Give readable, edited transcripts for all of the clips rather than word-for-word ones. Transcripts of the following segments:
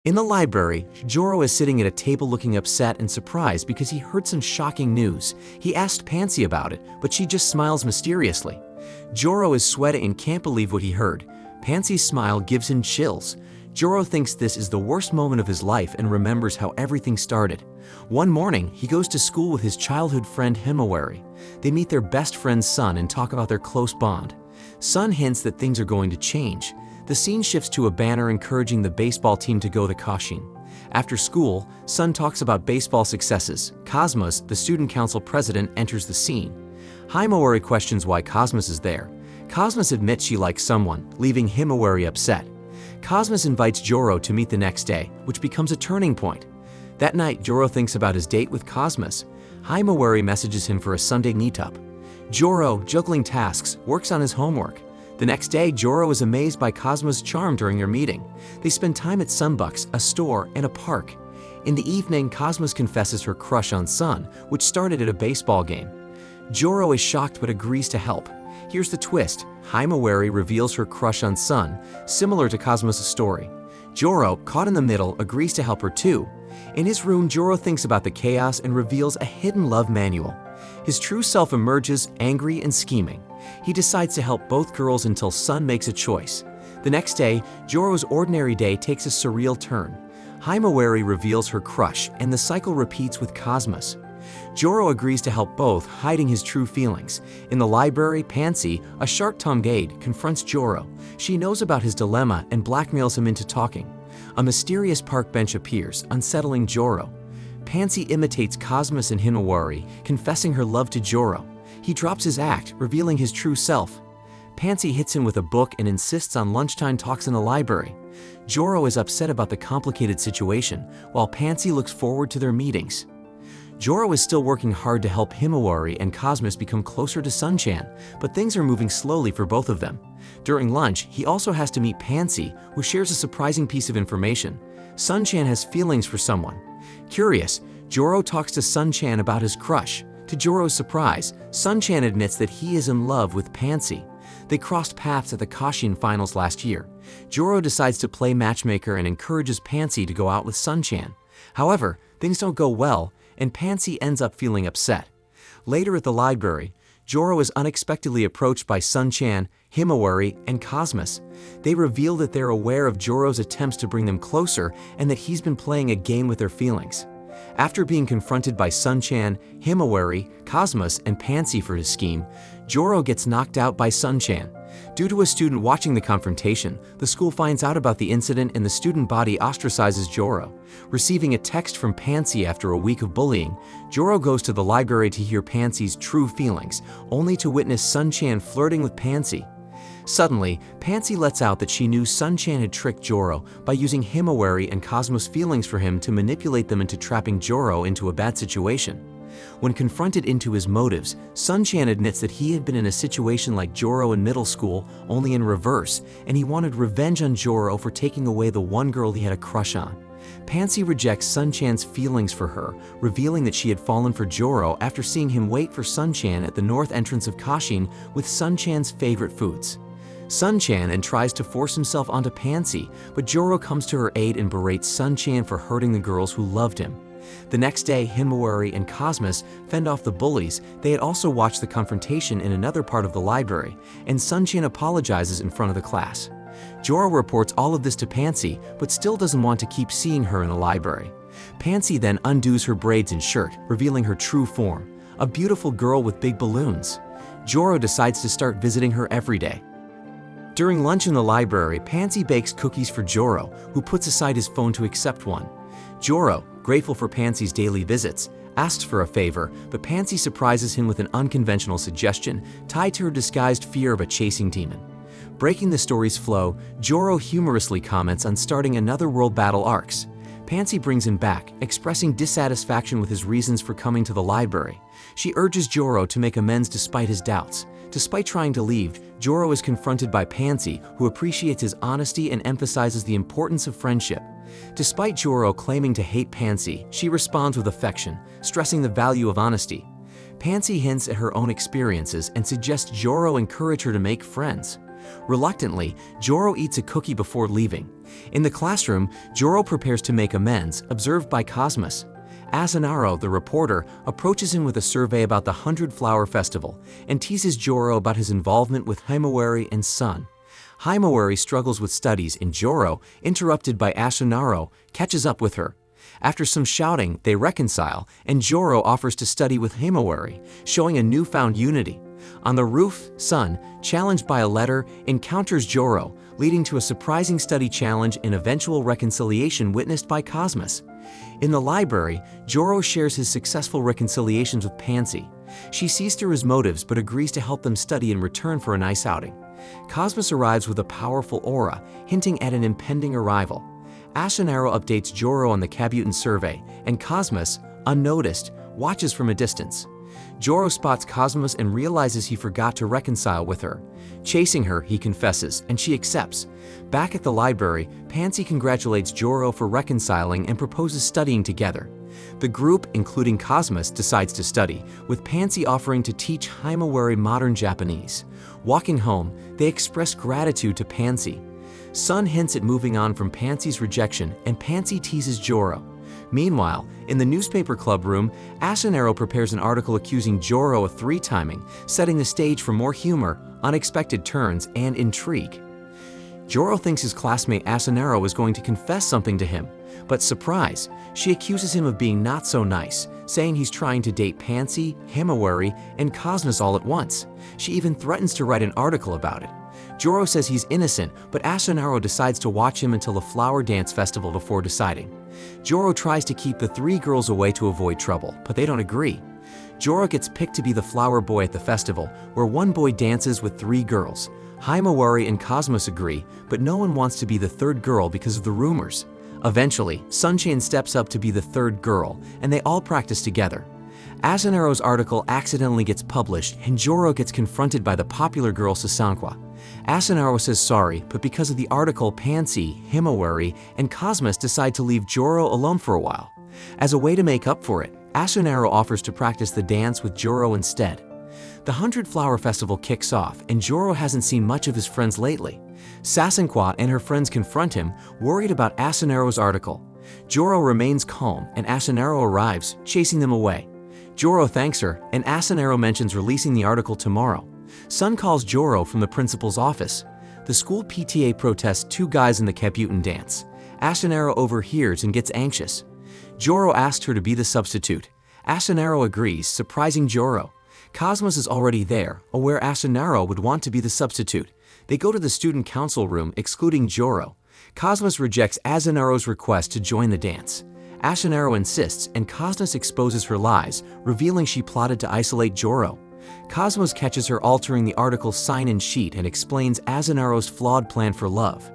In the library, Joro is sitting at a table looking upset and surprised because he heard some shocking news. He asked Pansy about it, but she just smiles mysteriously. Joro is sweating and can't believe what he heard. Pansy's smile gives him chills. Joro thinks this is the worst moment of his life and remembers how everything started. One morning, he goes to school with his childhood friend Himawari. They meet their best friend's Sun and talk about their close bond. Sun hints that things are going to change. The scene shifts to a banner encouraging the baseball team to go to Kashin. After school, Sun talks about baseball successes. Cosmos, the student council president, enters the scene. Himawari questions why Cosmos is there. Cosmos admits she likes someone, leaving Himawari upset. Cosmos invites Joro to meet the next day, which becomes a turning point. That night, Joro thinks about his date with Cosmos. Himawari messages him for a Sunday meetup. Joro, juggling tasks, works on his homework. The next day, Joro is amazed by Cosmos' charm during their meeting. They spend time at Sunbucks, a store, and a park. In the evening, Cosmos confesses her crush on Sun, which started at a baseball game. Joro is shocked but agrees to help. Here's the twist. Himawari reveals her crush on Sun, similar to Cosmos' story. Joro, caught in the middle, agrees to help her too. In his room, Joro thinks about the chaos and reveals a hidden love manual. His true self emerges, angry and scheming. He decides to help both girls until Sun makes a choice. The next day, Joro's ordinary day takes a surreal turn. Himawari reveals her crush, and the cycle repeats with Cosmos. Joro agrees to help both, hiding his true feelings. In the library, Pansy, a shark Tomgade, confronts Joro. She knows about his dilemma and blackmails him into talking. A mysterious park bench appears, unsettling Joro. Pansy imitates Cosmos and Himawari, confessing her love to Joro. He drops his act, revealing his true self. Pansy hits him with a book and insists on lunchtime talks in the library. Joro is upset about the complicated situation, while Pansy looks forward to their meetings. Joro is still working hard to help Himawari and Cosmos become closer to Sun-chan, but things are moving slowly for both of them. During lunch, he also has to meet Pansy, who shares a surprising piece of information. Sun-chan has feelings for someone. Curious, Joro talks to Sun-chan about his crush. To Joro's surprise, Sun-chan admits that he is in love with Pansy. They crossed paths at the Kashin finals last year. Joro decides to play matchmaker and encourages Pansy to go out with Sun-chan. However, things don't go well, and Pansy ends up feeling upset. Later at the library, Joro is unexpectedly approached by Sun-chan, Himawari, and Cosmos. They reveal that they're aware of Joro's attempts to bring them closer and that he's been playing a game with their feelings. After being confronted by Sun-chan, Himawari, Cosmos, and Pansy for his scheme, Joro gets knocked out by Sun-chan. Due to a student watching the confrontation, the school finds out about the incident and the student body ostracizes Joro. Receiving a text from Pansy after a week of bullying, Joro goes to the library to hear Pansy's true feelings, only to witness Sun-chan flirting with Pansy. Suddenly, Pansy lets out that she knew Sun-chan had tricked Joro by using Himawari and Cosmos' feelings for him to manipulate them into trapping Joro into a bad situation. When confronted into his motives, Sun-chan admits that he had been in a situation like Joro in middle school, only in reverse, and he wanted revenge on Joro for taking away the one girl he had a crush on. Pansy rejects Sun-chan's feelings for her, revealing that she had fallen for Joro after seeing him wait for Sun-chan at the north entrance of Kashin with Sun-chan's favorite foods. Sun-chan then tries to force himself onto Pansy, but Joro comes to her aid and berates Sun-chan for hurting the girls who loved him. The next day, Himawari and Cosmos fend off the bullies. They had also watched the confrontation in another part of the library, and Sun-chan apologizes in front of the class. Joro reports all of this to Pansy, but still doesn't want to keep seeing her in the library. Pansy then undoes her braids and shirt, revealing her true form, a beautiful girl with big balloons. Joro decides to start visiting her every day. During lunch in the library, Pansy bakes cookies for Joro, who puts aside his phone to accept one. Joro, grateful for Pansy's daily visits, asks for a favor, but Pansy surprises him with an unconventional suggestion tied to her disguised fear of a chasing demon. Breaking the story's flow, Joro humorously comments on starting another world battle arcs. Pansy brings him back, expressing dissatisfaction with his reasons for coming to the library. She urges Joro to make amends despite his doubts. Despite trying to leave, Joro is confronted by Pansy, who appreciates his honesty and emphasizes the importance of friendship. Despite Joro claiming to hate Pansy, she responds with affection, stressing the value of honesty. Pansy hints at her own experiences and suggests Joro encourage her to make friends. Reluctantly, Joro eats a cookie before leaving. In the classroom, Joro prepares to make amends, observed by Cosmos. Asanaro, the reporter, approaches him with a survey about the 100-Flower Festival and teases Joro about his involvement with Himawari and Sun. Himawari struggles with studies and Joro, interrupted by Asanaro, catches up with her. After some shouting, they reconcile, and Joro offers to study with Himawari, showing a newfound unity. On the roof, Sun, challenged by a letter, encounters Joro, leading to a surprising study challenge and eventual reconciliation witnessed by Cosmos. In the library, Joro shares his successful reconciliations with Pansy. She sees through his motives but agrees to help them study in return for a nice outing. Cosmos arrives with a powerful aura, hinting at an impending arrival. Asanaro updates Joro on the Kabutan survey, and Cosmos, unnoticed, watches from a distance. Joro spots Cosmos and realizes he forgot to reconcile with her. Chasing her, he confesses, and she accepts. Back at the library, Pansy congratulates Joro for reconciling and proposes studying together. The group, including Cosmos, decides to study, with Pansy offering to teach Himawari modern Japanese. Walking home, they express gratitude to Pansy. Sun hints at moving on from Pansy's rejection, and Pansy teases Joro. Meanwhile, in the newspaper club room, Asanaro prepares an article accusing Joro of three-timing, setting the stage for more humor, unexpected turns, and intrigue. Joro thinks his classmate Asanaro is going to confess something to him, but surprise, she accuses him of being not so nice, saying he's trying to date Pansy, Himawari, and Cosmos all at once. She even threatens to write an article about it. Joro says he's innocent, but Asanaro decides to watch him until the flower dance festival before deciding. Joro tries to keep the three girls away to avoid trouble, but they don't agree. Joro gets picked to be the flower boy at the festival, where one boy dances with three girls. Himawari and Cosmos agree, but no one wants to be the third girl because of the rumors. Eventually, Sunshine steps up to be the third girl, and they all practice together. Asanaro's article accidentally gets published, and Joro gets confronted by the popular girl Sasankwa. Asanaro says sorry, but because of the article, Pansy, Himawari, and Cosmos decide to leave Joro alone for a while. As a way to make up for it, Asanaro offers to practice the dance with Joro instead. The 100-Flower Festival kicks off, and Joro hasn't seen much of his friends lately. Sasankwa and her friends confront him, worried about Asanaro's article. Joro remains calm, and Asanaro arrives, chasing them away. Joro thanks her, and Asanaro mentions releasing the article tomorrow. Sun calls Joro from the principal's office. The school PTA protests two guys in the Kabutan dance. Asanaro overhears and gets anxious. Joro asks her to be the substitute. Asanaro agrees, surprising Joro. Cosmos is already there, aware Asanaro would want to be the substitute. They go to the student council room, excluding Joro. Cosmos rejects Asanaro's request to join the dance. Asanaro insists, and Cosmos exposes her lies, revealing she plotted to isolate Joro. Cosmos catches her altering the article's sign-in sheet and explains Asanaro's flawed plan for love.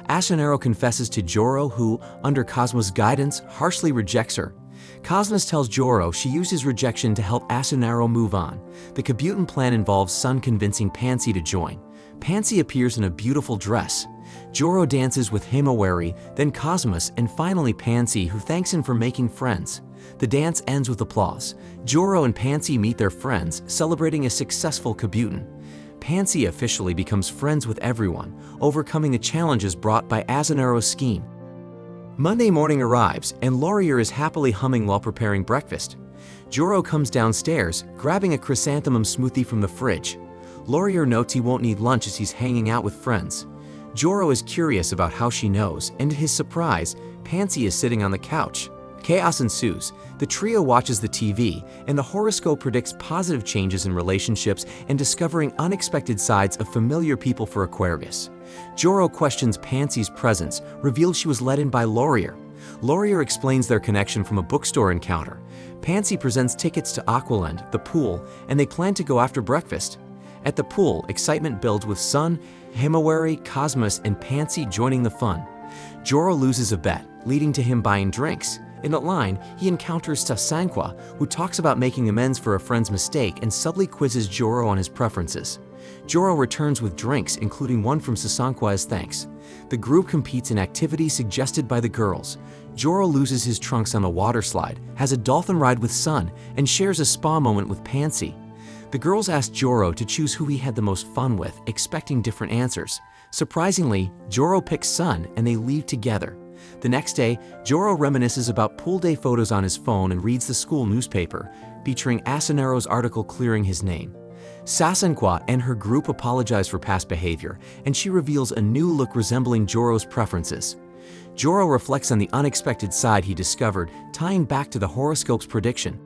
Asanaro confesses to Joro, who, under Cosmos' guidance, harshly rejects her. Cosmos tells Joro she used his rejection to help Asanaro move on. The Kabutan plan involves Sun convincing Pansy to join. Pansy appears in a beautiful dress. Joro dances with Himawari, then Cosmos, and finally Pansy, who thanks him for making friends. The dance ends with applause. Joro and Pansy meet their friends, celebrating a successful Kabutan. Pansy officially becomes friends with everyone, overcoming the challenges brought by Asanaro's scheme. Monday morning arrives, and Laurier is happily humming while preparing breakfast. Joro comes downstairs, grabbing a chrysanthemum smoothie from the fridge. Laurier notes he won't need lunch as he's hanging out with friends. Joro is curious about how she knows, and to his surprise, Pansy is sitting on the couch. Chaos ensues. The trio watches the TV, and the horoscope predicts positive changes in relationships and discovering unexpected sides of familiar people for Aquarius. Joro questions Pansy's presence, revealed she was let in by Laurier. Laurier explains their connection from a bookstore encounter. Pansy presents tickets to Aqualand, the pool, and they plan to go after breakfast. At the pool, excitement builds with Sun, Himawari, Cosmos, and Pansy joining the fun. Joro loses a bet, leading to him buying drinks. In a line, he encounters Sasankwa, who talks about making amends for a friend's mistake and subtly quizzes Joro on his preferences. Joro returns with drinks, including one from Sasankwa as thanks. The group competes in activities suggested by the girls. Joro loses his trunks on a water slide, has a dolphin ride with Sun, and shares a spa moment with Pansy. The girls ask Joro to choose who he had the most fun with, expecting different answers. Surprisingly, Joro picks Sun and they leave together. The next day, Joro reminisces about pool day photos on his phone and reads the school newspaper, featuring Asanero's article clearing his name. Sasenkwa and her group apologize for past behavior, and she reveals a new look resembling Joro's preferences. Joro reflects on the unexpected side he discovered, tying back to the horoscope's prediction.